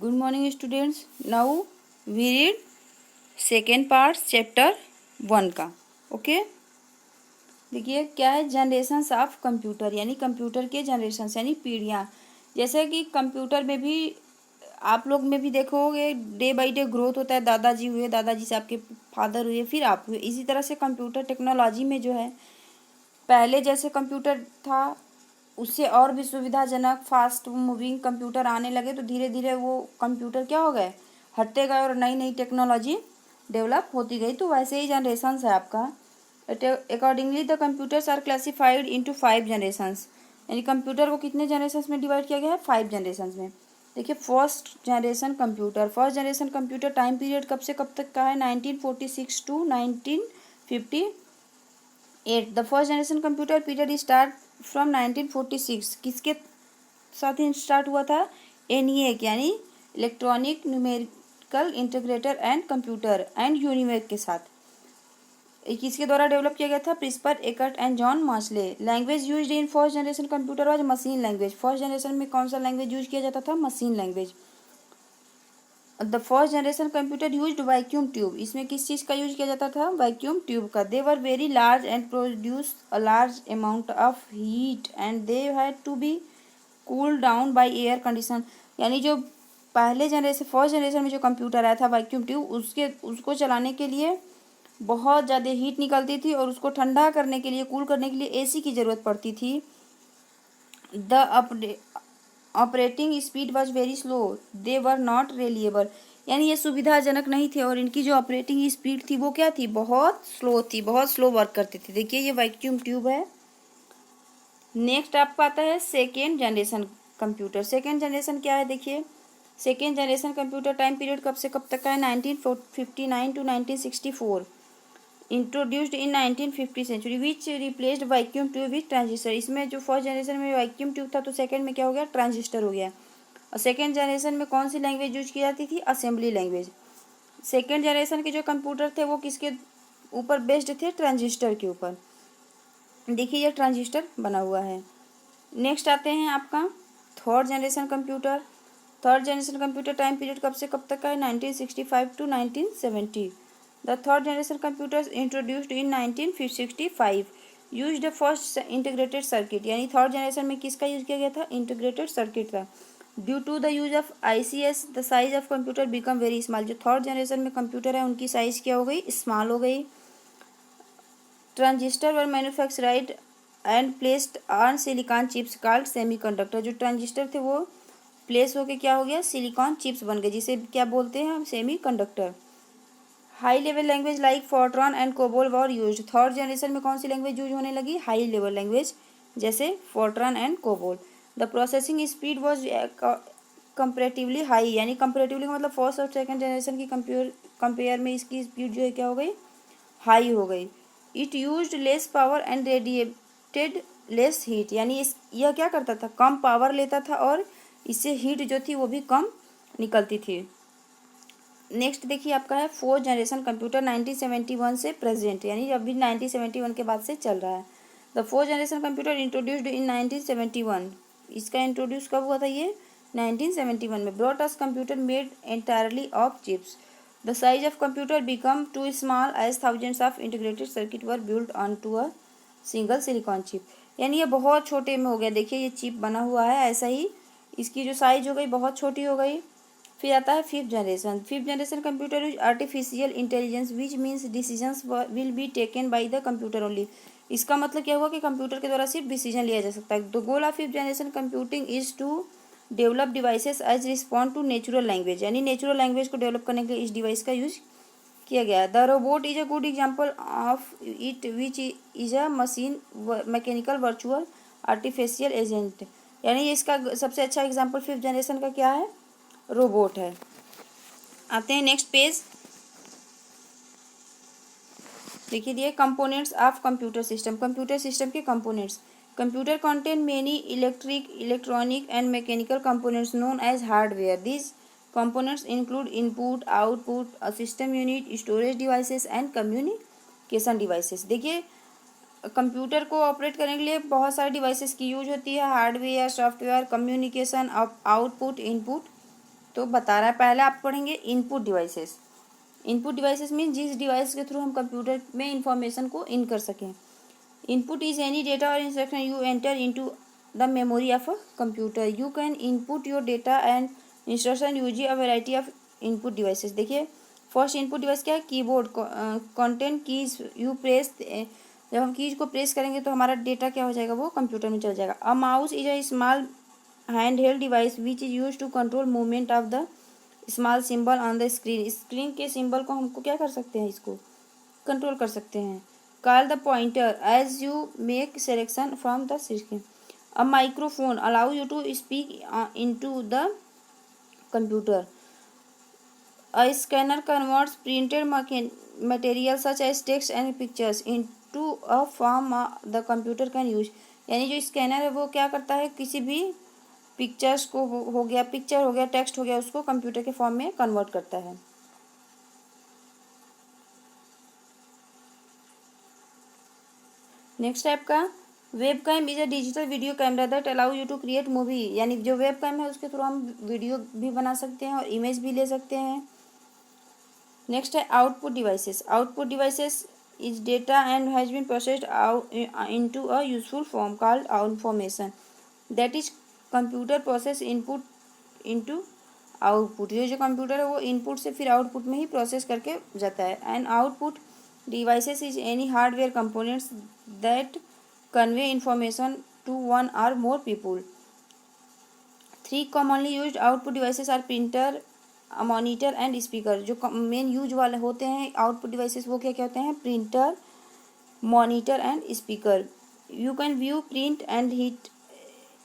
Good morning, students. Now we read second part chapter 1 का. Okay देखिए क्या है, जनरेशंस ऑफ कंप्यूटर यानी कंप्यूटर के जनरेशंस यानी पीढ़ियाँ. जैसे कि कंप्यूटर में भी आप लोग में भी देखोगे डे बाई डे ग्रोथ होता है. दादाजी हुए, दादाजी से आपके फादर हुए, फिर आप हुए. इसी तरह से कंप्यूटर टेक्नोलॉजी में जो है पहले जैसे कंप्यूटर था उससे और भी सुविधाजनक फास्ट मूविंग कंप्यूटर आने लगे, तो धीरे धीरे वो कंप्यूटर क्या हो गए, हटते गए और नई नई टेक्नोलॉजी डेवलप होती गई. तो वैसे ही जनरेशंस है आपका. Accordingly the computers are classified into 5 generations. यानी कंप्यूटर को कितने जनरेशंस में डिवाइड किया गया है, 5 जनरेशंस में. देखिए first generation computer time period कब से कब तक का है, 1946 to 1958. The first generation computer period start from 1946. किसके साथ ही स्टार्ट हुआ था, ENIAC यानी electronic numerical integrator and computer and UNIVAC के साथ. किसके द्वारा डेवलप किया गया था, Presper Eckert and John Mauchly. Language used in first generation computer was machine language. First generation में कौन सा लैंग्वेज यूज किया जाता था, machine language. The first generation computer used vacuum tube. इसमें किस चीज़ का यूज किया जाता था, वैक्यूम ट्यूब का. They were very large and produce a large amount of heat and they had to be cool down by air condition. यानी जो पहले जनरेशन फर्स्ट जनरेशन में जो कंप्यूटर आया था वैक्यूम ट्यूब, उसको चलाने के लिए बहुत ज़्यादा हीट निकलती थी और उसको ठंडा करने के लिए, कूल करने के लिए एसी की ज़रूरत पड़ती थी. The operating speed was very slow. They were not reliable. यानी ये सुविधाजनक नहीं थे और इनकी जो ऑपरेटिंग स्पीड थी वो क्या थी, बहुत स्लो थी, बहुत स्लो वर्क करती थी. देखिए ये वैक्यूम ट्यूब है. नेक्स्ट आपका आता है second generation computer. Second generation क्या है, देखिए second generation computer time period कब से कब तक का है, 1959 to 1964. Introduced in 1950 century which replaced vacuum tube with transistor. इसमें जो फर्स्ट जनरेशन में वैक्यूम ट्यूब था तो सेकंड में क्या हो गया, ट्रांजिस्टर हो गया. और सेकंड जनरेशन में कौन सी लैंग्वेज यूज की जाती थी, असेंबली लैंग्वेज. सेकंड जनरेशन के जो कंप्यूटर थे वो किसके ऊपर बेस्ड थे, ट्रांजिस्टर के ऊपर. देखिए ये ट्रांजिस्टर बना हुआ है. नेक्स्ट आते हैं आपका third generation computer. Third generation computer time period कब से कब तक का है, 1965 to 1970. The third generation computers introduced in 1965 used the first integrated circuit. यानी थर्ड जनरेशन में किसका यूज किया गया था, इंटीग्रेटेड सर्किट का. Due to the use of ICS the size of computer become very small. जो थर्ड जनरेशन में computer है उनकी साइज क्या हो गई, स्मॉल हो गई. Transistor were manufactured and placed on silicon chips called semiconductor. जो ट्रांजिस्टर थे वो प्लेस होके क्या हो गया, सिलिकॉन चिप्स बन गए, जिसे क्या बोलते हैं हम, semiconductor. High level language like Fortran and COBOL were use. Third generation में कौन सी लैंग्वेज यूज होने लगी, हाई लेवल लैंग्वेज जैसे Fortran and COBOL. The processing speed was comparatively high. यानी कंपेरेटिवली का मतलब फर्स्ट और सेकंड जनरेशन की कंपेयर में इसकी स्पीड जो है क्या हो गई, हाई हो गई. It used less power and radiated less heat. यानी यह क्या करता था, कम पावर लेता था और इससे हीट जो थी वो भी कम निकलती थी. नेक्स्ट देखिए आपका है फोर्थ जनरेशन कंप्यूटर 1971 से प्रेजेंट. यानी अभी 1971 के बाद से चल रहा है. The fourth generation computer introduced in 1971. इसका इंट्रोड्यूस कब हुआ था, ये 1971 में. Brought us computer made entirely of chips. The size of computer become too small as thousands of integrated circuit were build on to a single silicon chip. यानी ये बहुत छोटे में हो गया. देखिए ये चिप बना हुआ है ऐसा ही, इसकी जो साइज हो गई बहुत छोटी हो गई. फिर आता है fifth generation computer use artificial intelligence which means decisions will be taken by the computer only. इसका मतलब क्या हुआ कि कंप्यूटर के द्वारा सिर्फ डिसीजन लिया जा सकता है. The goal of fifth generation computing is to develop devices as respond to natural language. यानी नेचुरल लैंग्वेज को डेवलप करने के लिए इस डिवाइस का यूज किया गया. The robot is a good example of it which is a machine mechanical virtual artificial agent. यानी इसका सबसे अच्छा एग्जाम्पल फिफ्थ जनरेशन का क्या है, रोबोट है. आते हैं नेक्स्ट पेज. देखिए दिए components of computer system. Computer system के components. Computer contain many electronic and mechanical components known as hardware. This components include input, output, a system unit, storage devices and communication devices. देखिए computer को operate करने के लिए बहुत सारे devices की use होती है, hardware, software, communication, output, input तो बता रहा है, पहले आप पढ़ेंगे input devices. Input devices mean जिस डिवाइस के थ्रू हम कंप्यूटर में इंफॉर्मेशन को इन कर सकें। इनपुट इज एनी डेटा और instruction you enter into the memory of a computer. You can input your data and instruction using a variety of input devices. देखिए first input device क्या है, keyboard. Content keys you press, जब हम keys को press करेंगे तो हमारा data क्या हो जाएगा, वो कंप्यूटर में चल जाएगा। A mouse is a small hand held device which is use to control movement of the small symbol on the screen. Screen के सिंबल को हमको क्या कर सकते हैं, इसको कंट्रोल कर सकते हैं। Call the pointer as you make selection from the screen. A microphone allow you to speak into the computer. A scanner converts printed material such as text and pictures into a form the computer can use। यानी जो scanner है वो क्या करता है, किसी भी pictures को हो गया, पिक्चर हो गया, टेक्स्ट हो गया, उसको कंप्यूटर के फॉर्म में कन्वर्ट करता है। नेक्स्ट टाइप का web cam is a digital video camera that allow you to create movie. यानी जो वेब कैम है उसके थ्रू हम वीडियो भी बना सकते हैं और इमेज भी ले सकते हैं। नेक्स्ट है output devices. Output devices is data and has been processed into a useful form called information that is computer process input into output. ये जो कंप्यूटर है वो इनपुट से फिर आउटपुट में ही प्रोसेस करके जाता है। And output devices is any hardware components that convey information to one or more people. Three commonly used output devices are printer, monitor and speaker. जो मेन यूज वाले होते हैं आउटपुट डिवाइसेस वो क्या क्या होते हैं, printer, monitor and speaker. You can view, print and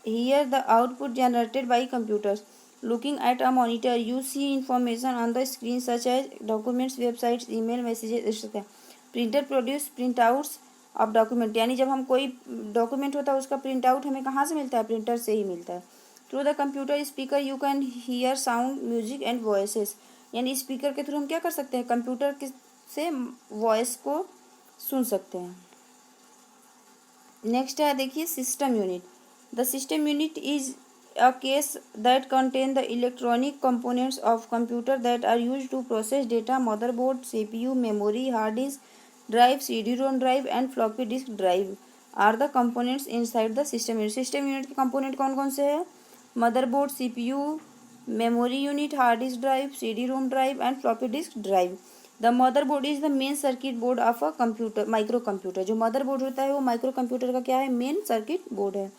hear the output generated by computers. Looking at a monitor, you see information on the screen such as documents, websites, email, messages, etc. Printer produce printouts of document। यानी जब हम कोई document होता है उसका print out हमें कहाँ से मिलता है, प्रिंटर से ही मिलता है। Through the computer speaker you can hear sound, music and voices. यानी स्पीकर के थ्रू हम क्या कर सकते हैं, कंप्यूटर से वॉइस को सुन सकते हैं। नेक्स्ट है देखिए system unit. The system unit is a case that contain the electronic components of computer that are used to process data। motherboard, CPU, memory, hard disk drive, CD-ROM drive and floppy disk drive are the components inside the system unit। system unit के component कौन कौन से हैं, motherboard, CPU, memory unit, hard disk drive, CD-ROM drive and floppy disk drive। the motherboard is the main circuit board of a computer micro computer। जो motherboard होता है वो micro computer का क्या है, मेन सर्किट बोर्ड है।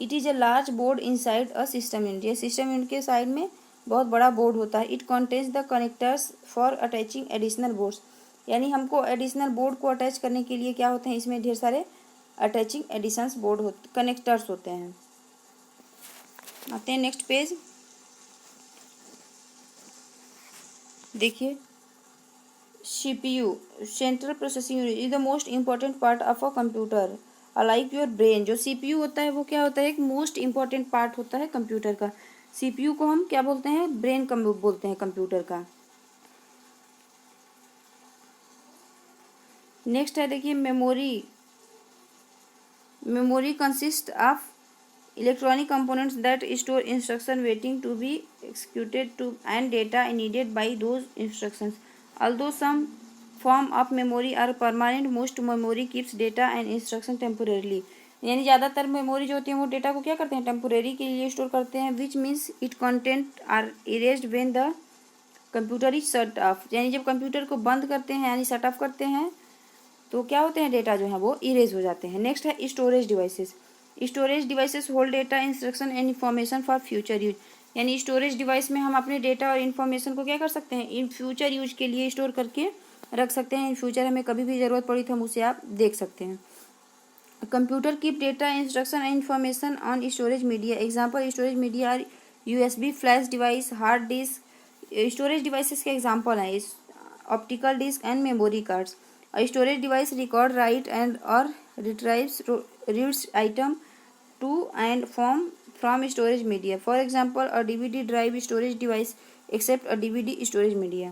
It is a large board inside a system unit. ये system unit के साइड में बहुत बड़ा बोर्ड होता है। It contains the connectors for attaching additional boards. यानी हमको एडिशनल बोर्ड को अटैच करने के लिए क्या होते हैं, इसमें ढेर सारे अटैचिंग एडिशंस बोर्ड होते, कनेक्टर्स होते हैं। आते हैं नेक्स्ट पेज। देखिए CPU central processing unit is the most important part of a computer like your brain. जो CPU होता है वो क्या होता है, एक मोस्ट इम्पॉर्टेंट पार्ट होता है कंप्यूटर का। CPU को हम क्या बोलते हैं, ब्रेन बोलते हैं कंप्यूटर का। नेक्स्ट है देखिए memory. Memory consist of electronic components that store instruction waiting to be executed to and data needed by those instructions. although some form of memory are permanent, most memory keeps data and instruction temporarily। यानी ज़्यादातर memory जो होती है वो data को क्या करते हैं, टेम्पोरेरी के लिए स्टोर करते हैं। Which means it content are erased when the computer is shut off. यानी जब कंप्यूटर को बंद करते हैं यानी शट ऑफ करते हैं तो क्या होते हैं, डेटा जो है वो इरेज हो जाते हैं। नेक्स्ट है storage devices. Storage devices hold data, instruction and information for future use. यानी स्टोरेज डिवाइस में हम अपने डेटा और इन्फॉर्मेशन को क्या कर सकते हैं, इन फ्यूचर यूज के लिए स्टोर करके रख सकते हैं। इन फ्यूचर हमें कभी भी ज़रूरत पड़ी तो हम उसे आप देख सकते हैं। Computer keep data, instruction and information on storage media. Example storage media are USB, flash device, hard disk. Storage devices के एग्जाम्पल हैं optical disk and memory cards. A storage device record, write and or reads item to and from storage media। For example, a DVD drive storage device except a DVD storage media।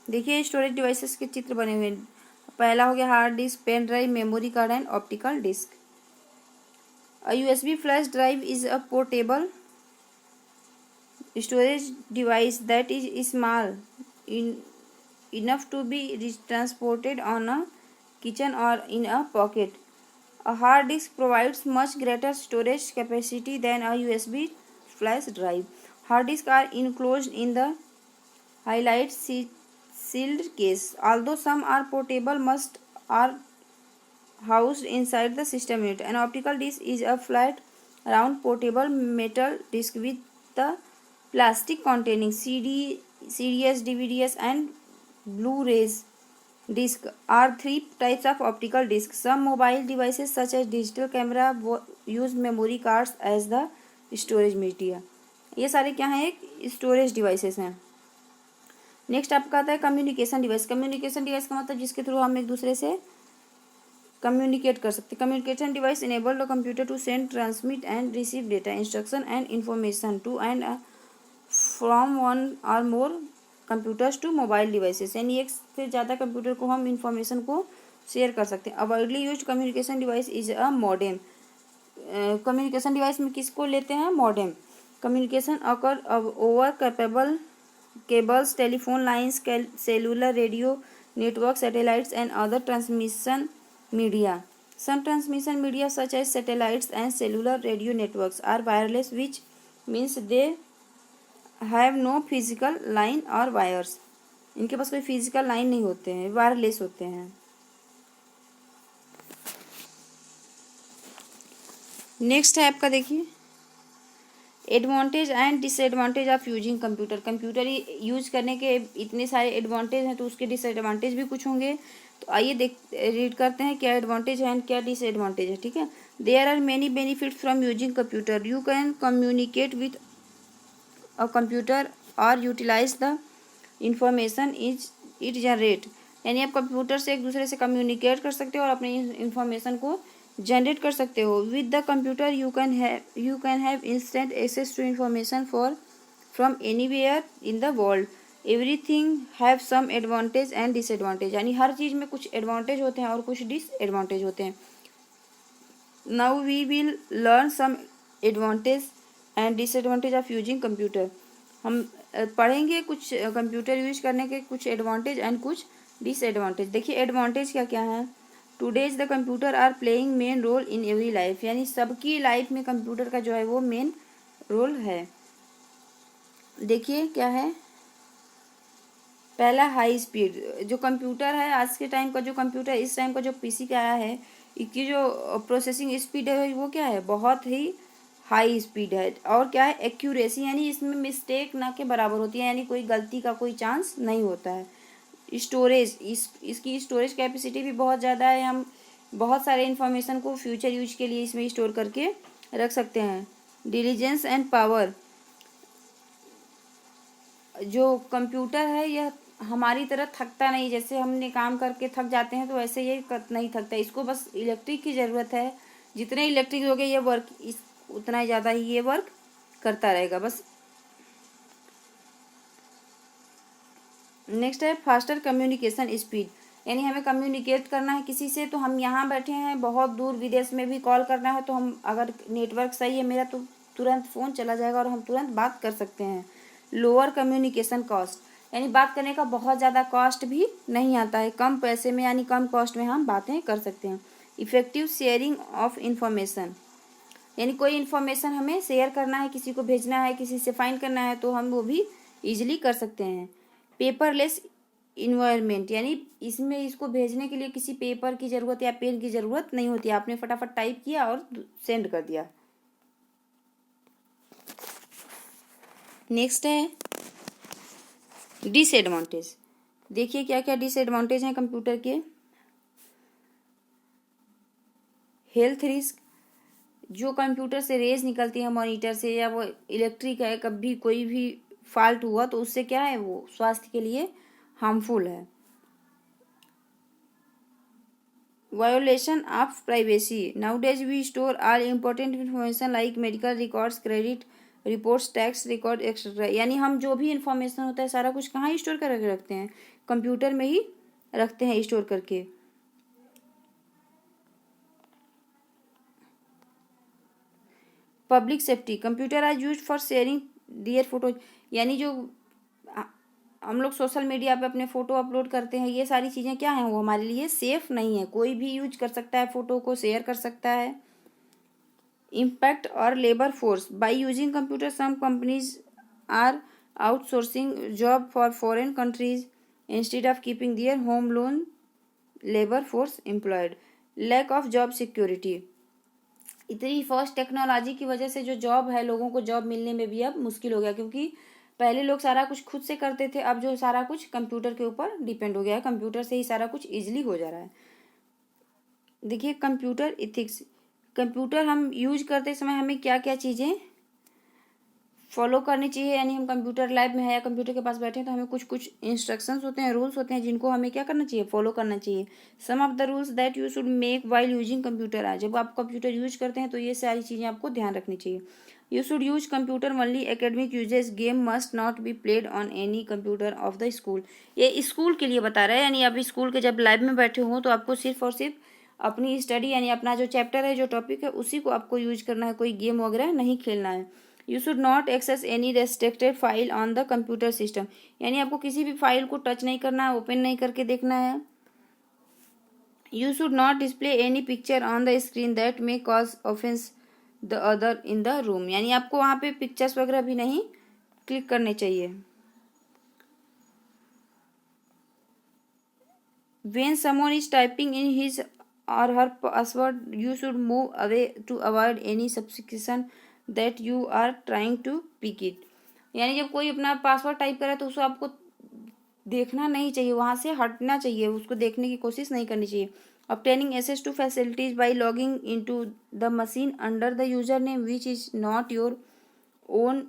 देखिए storage devices के चित्र बने हुए हैं। पहला हो गया hard disk, pen drive, memory card and optical disk. A USB flash drive is a portable storage device that is small enough to be transported on a kitchen or in a pocket. A hard disk provides much greater storage capacity than a USB flash drive. Hard disks are enclosed in the highlight sealed case. Although some are portable, most are housed inside the system unit. An optical disc is a flat, round, portable metal disc with the plastic containing CDs, DVDs, and Blu-rays. Disc are three types of optical discs. Some mobile devices such as digital camera use memory cards as the storage media. ये सारे क्या हैं? एक storage devices हैं. Next आपका आता है communication device. Communication device का मतलब जिसके थ्रू हम एक दूसरे से कम्युनिकेट कर सकते हैं. Communication device enable the computer to send, transmit and receive data, instruction and information to and from one or more computers to mobile devices. यानी एक से ज़्यादा कंप्यूटर को हम इंफॉर्मेशन को शेयर कर सकते हैं. A widely used communication device is a modem. Communication device में किसको लेते हैं? Modem. Communication occur over capable cables, telephone lines, cellular radio networks, satellites, and other transmission media. Some transmission media, such as satellites and cellular radio networks, are wireless, which means they have no physical line or wires. इनके पास कोई physical line नहीं होते हैं, wireless होते हैं. Next है आपका, देखिए, advantage and disadvantage of using computer. Computer use करने के इतने सारे एडवांटेज हैं तो उसके डिसएडवांटेज भी कुछ होंगे. तो आइए रीड करते हैं क्या एडवांटेज है एंड क्या डिसएडवांटेज है. ठीक है. There are many benefits from using computer. You can communicate with a computer or utilize the information it generate. यानी आप कंप्यूटर से एक दूसरे से कम्युनिकेट कर सकते हो और अपनी इंफॉर्मेशन को जनरेट कर सकते हो. With the computer you can have instant access to information from anywhere in the world. Everything have some advantage and disadvantage. यानी हर चीज़ में कुछ एडवांटेज होते हैं और कुछ डिसएडवांटेज होते हैं. Now we will learn some advantage and disadvantage of using computer. हम पढ़ेंगे कुछ कंप्यूटर यूज करने के कुछ एडवांटेज एंड कुछ डिसएडवांटेज. देखिए एडवांटेज क्या क्या है. Today's the computer are playing main role in every life. यानी सबकी लाइफ में कंप्यूटर का जो है वो मेन रोल है. देखिए क्या है. पहला हाई स्पीड. जो कंप्यूटर है आज के टाइम का, जो कंप्यूटर इस टाइम का जो पीसी का आया है, इसकी जो प्रोसेसिंग स्पीड है वो क्या है? बहुत ही हाई स्पीड है. और क्या है? एक्यूरेसी. यानी इसमें मिस्टेक ना के बराबर होती है. यानी कोई गलती का कोई चांस नहीं होता है. स्टोरेज, इसकी स्टोरेज कैपेसिटी भी बहुत ज़्यादा है. हम बहुत सारे इन्फॉर्मेशन को फ्यूचर यूज के लिए इसमें स्टोर करके रख सकते हैं. Diligence and power. जो कंप्यूटर है यह हमारी तरह थकता नहीं. जैसे हमने काम करके थक जाते हैं तो वैसे ये नहीं थकता. इसको बस इलेक्ट्रिक की ज़रूरत है. जितने इलेक्ट्रिक हो गए ये वर्क उतना ही ज़्यादा ही ये वर्क करता रहेगा बस. नेक्स्ट है फास्टर कम्युनिकेशन स्पीड. यानी हमें कम्युनिकेट करना है किसी से तो हम यहाँ बैठे हैं, बहुत दूर विदेश में भी कॉल करना है तो हम, अगर नेटवर्क सही है मेरा, तो तुरंत फ़ोन चला जाएगा और हम तुरंत बात कर सकते हैं. Lower communication cost. यानी बात करने का बहुत ज़्यादा कॉस्ट भी नहीं आता है. कम पैसे में यानी कम कॉस्ट में हम बातें कर सकते हैं. Effective sharing of information. यानी कोई इन्फॉर्मेशन हमें शेयर करना है, किसी को भेजना है, किसी से फाइंड करना है तो हम वो भी ईजिली कर सकते हैं. Paperless environment. यानी इसमें इसको भेजने के लिए किसी पेपर की ज़रूरत या पेन की ज़रूरत नहीं होती. आपने फटाफट टाइप किया और सेंड कर दिया. नेक्स्ट है डिसएडवांटेज. देखिए क्या क्या डिसएडवांटेज हैं कंप्यूटर के. Health risk. जो कंप्यूटर से रेज निकलती है मॉनिटर से, या वो इलेक्ट्रिक है, कभी कोई भी फॉल्ट हुआ तो उससे क्या है, वो स्वास्थ्य के लिए हार्मफुल है. Violation of privacy. Nowadays we store all important information like medical records, credit reports, tax record etcetera. यानी हम जो भी इन्फॉर्मेशन होता है सारा कुछ कहाँ स्टोर करके रखते हैं? कंप्यूटर में ही रखते हैं स्टोर करके. Public safety, computer are use for sharing their photo, यानी जो हम लोग सोशल मीडिया पे अपने फ़ोटो अपलोड करते हैं, ये सारी चीज़ें क्या हैं, वो हमारे लिए सेफ़ नहीं है, कोई भी यूज कर सकता है, फ़ोटो को शेयर कर सकता है। Impact or labour force, by using computer some companies are outsourcing job for foreign countries instead of keeping their homeland labour force employed. Lack of job security, इतनी fast technology की वजह से जो job है, लोगों को job मिलने में भी अब मुश्किल हो गया, क्योंकि पहले लोग सारा कुछ खुद से करते थे, अब जो सारा कुछ कंप्यूटर के ऊपर डिपेंड हो गया है, कंप्यूटर से ही सारा कुछ इजीली हो जा रहा है। देखिए कंप्यूटर इथिक्स, कंप्यूटर हम यूज करते समय हमें क्या क्या चीज़ें फॉलो करनी चाहिए, यानी हम कंप्यूटर लैब में है या कंप्यूटर के पास बैठे हैं तो हमें कुछ कुछ इंस्ट्रक्शंस होते हैं, रूल्स होते हैं, जिनको हमें क्या करना चाहिए, फॉलो करना चाहिए। Some of the rules that you should make while using computer are, जब आप कंप्यूटर यूज करते हैं तो ये सारी चीज़ें आपको ध्यान रखनी चाहिए। You should use computer only academic uses, game must not be played on any computer of the school, ये स्कूल के लिए बता रहा है, यानी आप स्कूल के जब लैब में बैठे हो तो आपको सिर्फ और सिर्फ अपनी स्टडी, यानी अपना जो चैप्टर है, जो टॉपिक है, उसी को आपको यूज करना है, कोई गेम वगैरह नहीं खेलना है। You should not access any restricted file on the computer system, यानी आपको किसी भी फाइल को टच नहीं करना है, ओपन नहीं करके देखना है। You should not display any picture on the screen that may cause offence the other in the room, यानी आपको वहाँ पे पिक्चर्स वगैरह भी नहीं क्लिक करने चाहिए। When someone is typing in his or her password, you should move away to avoid any subscription that you are trying to pick it, यानी जब कोई अपना पासवर्ड टाइप करे तो उसको आपको देखना नहीं चाहिए, वहाँ से हटना चाहिए, उसको देखने की कोशिश नहीं करनी चाहिए। obtaining access to facilities by logging into the machine under the username which is not your own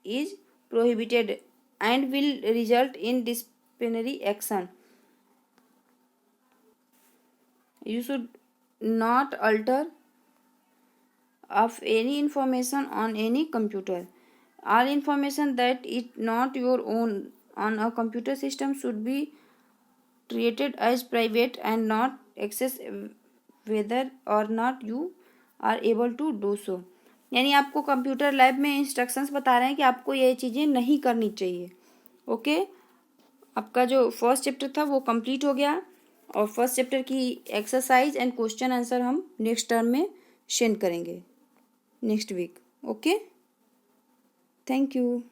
is prohibited and will result in disciplinary action. You should not alter of any information on any computer. All information that is not your own on a computer system should be treated as private and not accessed whether or not you are able to do so. यानी आपको computer lab में instructions बता रहे हैं कि आपको ये चीज़ें नहीं करनी चाहिए। ओके, आपका जो फर्स्ट चैप्टर था वो कंप्लीट हो गया, और फर्स्ट चैप्टर की एक्सरसाइज एंड क्वेश्चन आंसर हम नेक्स्ट टर्म में सेंड करेंगे next week. Okay, thank you.